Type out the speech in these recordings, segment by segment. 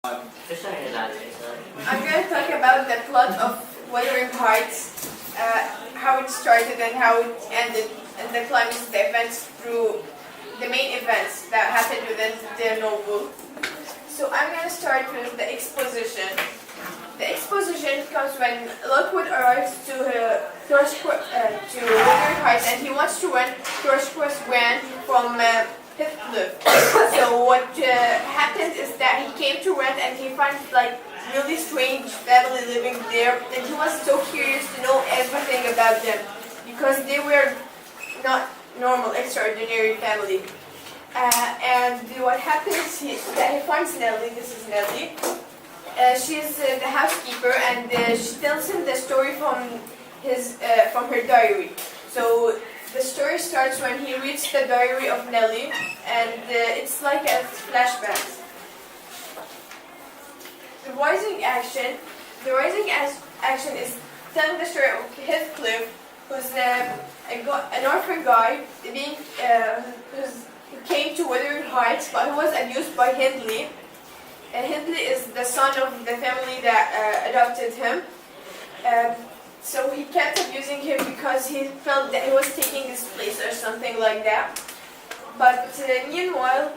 I'm going to talk about the plot of Wuthering Heights, how it started and how it ended, and the climax of the events through the main events that happened within the novel. So I'm going to start with the exposition. The exposition comes when Lockwood arrives to Wuthering Heights, and he wants to run Thrushcross Grant from Heathcliff. So what happened is that he came to rent and he finds like really strange family living there, and he was so curious to know everything about them because they were not normal, extraordinary family. And what happens is that he finds Nellie. This is Nellie. She's the housekeeper, and she tells him the story from her diary. So the story starts when he reads the diary of Nellie, and it's like a flashback. The rising action is telling the story of Heathcliff, who's an orphan guy who came to Wuthering Heights, but who was abused by Hindley. Hindley is the son of the family that adopted him. So he kept abusing him because he felt that he was taking his place or something like that. But meanwhile,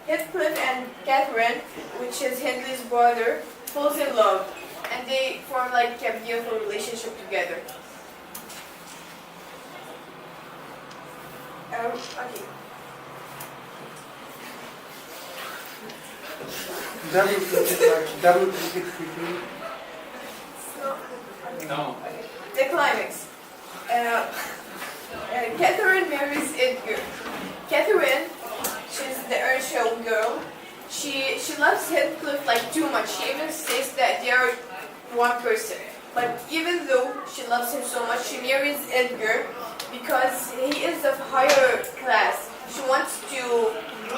Heathcliff and Catherine, which is Hindley's brother, falls in love, and they form like a beautiful relationship together. Okay. Double cricket quickly. No. The climax. Catherine marries Edgar. Catherine, she's the Earnshaw girl. She loves Heathcliff like too much. She even says that they are one person. But even though she loves him so much, she marries Edgar because he is of higher class. She wants to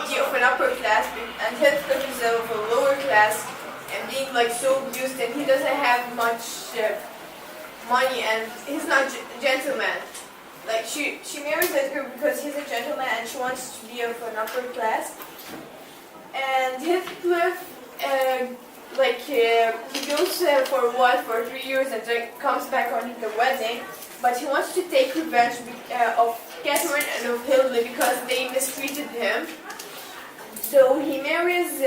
be of an upper class, and Heathcliff is of a lower class and being like so abused, and he doesn't have much money, and he's not a gentleman. Like she marries Edgar because he's a gentleman and she wants to be of an upper class. And Heathcliff, he goes for a while, for 3 years, and then comes back on the wedding. But he wants to take revenge of Catherine and of Hindley because they mistreated him. So he marries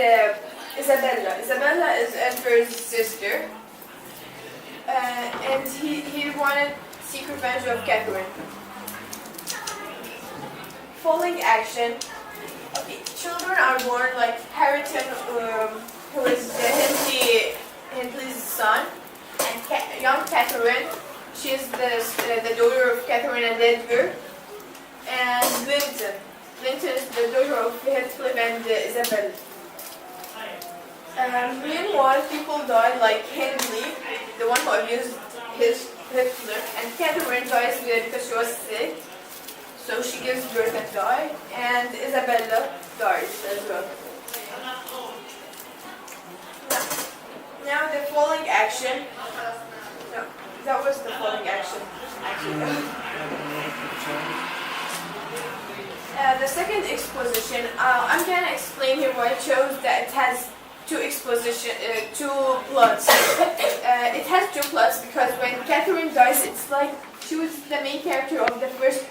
Isabella. Isabella is Edgar's sister. And he wanted to seek revenge of Catherine. Following action. Okay, children are born like Harrington, who is Hindley's son, and young Catherine. She is the daughter of Catherine and Edgar. And Linton. Linton is the daughter of Heathcliff and Isabel. Meanwhile, people die like Hindley, the one who abused Heathcliff, and Catherine dies because she was sick. So she gives birth and dies, and Isabella dies as well. Now the following action. No, that was the following action. The second exposition, I'm going to explain here why I chose that it has two plots. It has two plots because when Catherine dies, it's like she was the main character of the first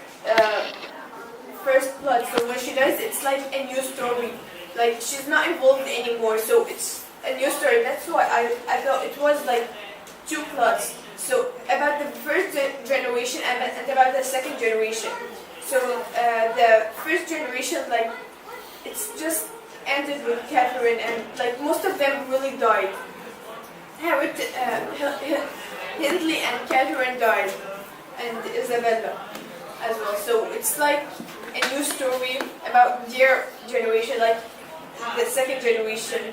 plot. So when she dies, it's like a new story. Like she's not involved anymore, so it's a new story. That's why I thought it was like two plots. So about the first generation and about the second generation. So the first generation, like it's just ended with Catherine, and like most of them really died. Hindley and Catherine died, and Isabella as well. So it's like a new story about their generation, like the second generation.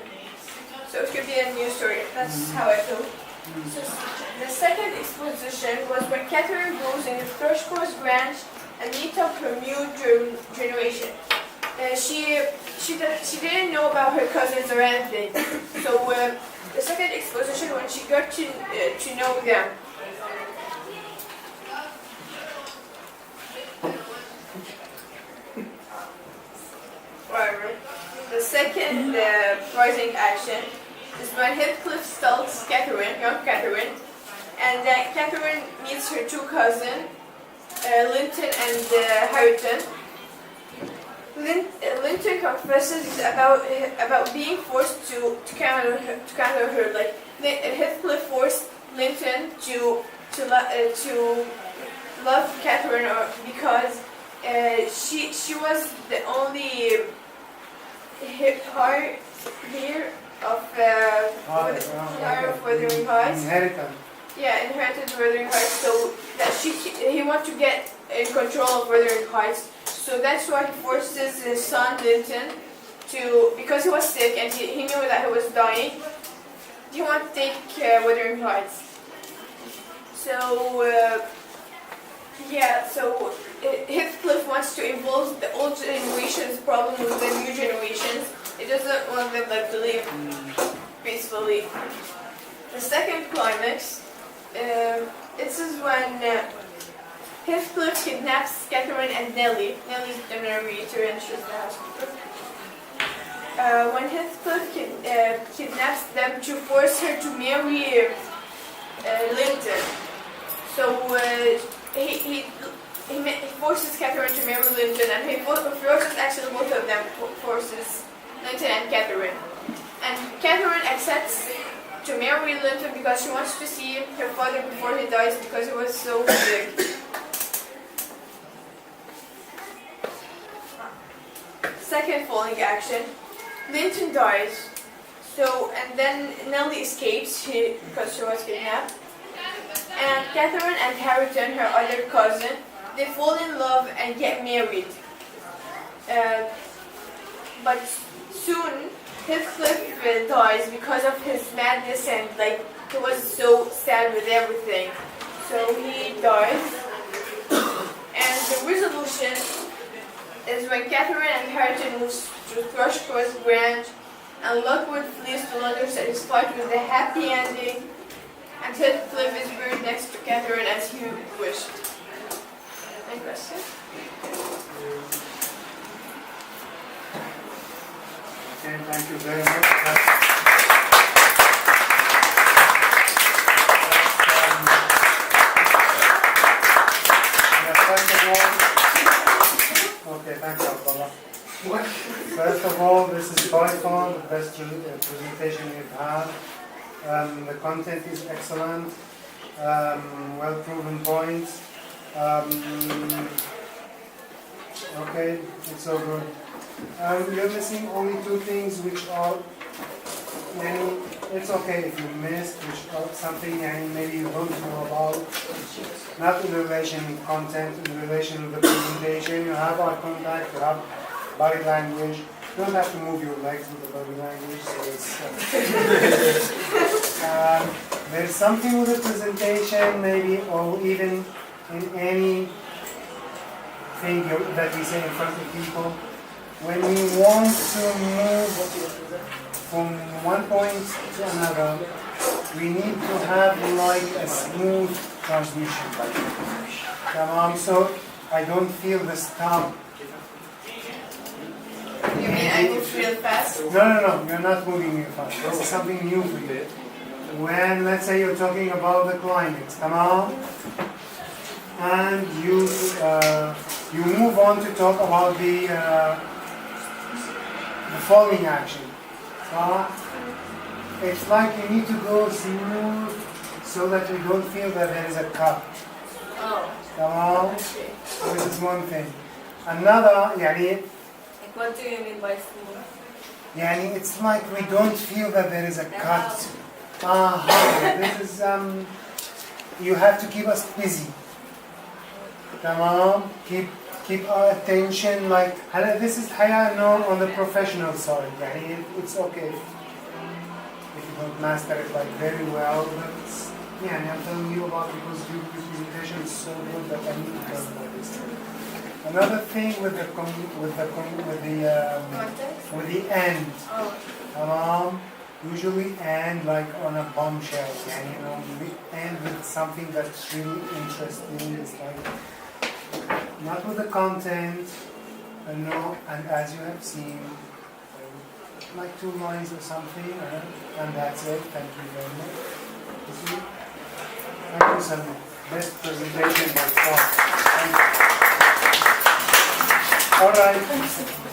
So it could be a new story. That's how I feel. So the second exposition was when Catherine goes in the Thrushcross Grant and meets up her new generation. She didn't know about her cousins or anything. So the second exposition, when she got to know them. The second rising action is when Heathcliff stalks Catherine, young Catherine, and Catherine meets her two cousins, Linton and Harrington. Linton confesses about being forced to counter her. Like Heathcliff forced Linton to love Catherine because she was the only heir of Wuthering Heights. Inheritance. Yeah, inherited Wuthering Heights. So that he wanted to get in control of Wuthering Heights. So that's why he forces his son Linton because he was sick and he knew that he was dying. He wanted to take Wuthering Heights. So Heathcliff wants to involve the old generation's problem with the new generations. He doesn't want them to live peacefully. The second climax, this is when Heathcliff kidnaps Catherine and Nellie. Nellie's the narrator and she's the housekeeper. When Heathcliff kidnaps them to force her to marry Linton. So he forces Catherine to marry Linton, and he forces actually both of them, forces Linton and Catherine. And Catherine accepts to marry Linton because she wants to see her father before he dies because he was so sick. Second falling action, Linton dies. And then Nellie escapes because she was kidnapped. And Catherine and Harrington, her other cousin, they fall in love and get married. But soon, Heathcliff dies because of his madness and he was so sad with everything. So he dies. And the resolution is when Catherine and Harrington moves to Thrushcross Grange and Lockwood flees to London and is fight with a happy ending. And Heathcliff is buried next to Catherine as he wished. Any questions? Okay, thank you very much. Okay, thank you, Abdullah. First of all, this is by far the best presentation we've had. The content is excellent, well-proven points. Okay, it's so good. You're missing only two things which are, it's okay if you missed, which are something maybe you don't know about. Not in relation with content, in relation with the presentation. You have eye contact, you have body language. You don't have to move your legs with the body language, so it's... there's something with the presentation, maybe, or even in any thing that we say in front of people. When we want to move from one point to another, we need to have a smooth transmission. So I don't feel the stop. You mean I move real fast? No, you're not moving real fast. This is something new for you. When, let's say, you're talking about the climate, and you move on to talk about the falling action. It's like you need to go smooth so that you don't feel that there is a cut. This is one thing. Another, what do you mean by smooth? It's like we don't feel that there is a cut. This is, you have to keep us busy. Keep our attention, this is on the professional side. It's okay if you don't master it very well. But I'm telling you about because your presentation is so good that I need to tell you about this. Another thing with the end. Usually end on a bombshell. We end with something that's really interesting. It's not with the content, and as you have seen, like 2 lines or something, and that's it. Thank you very much. Thank you, Salma. Best presentation by far. All right.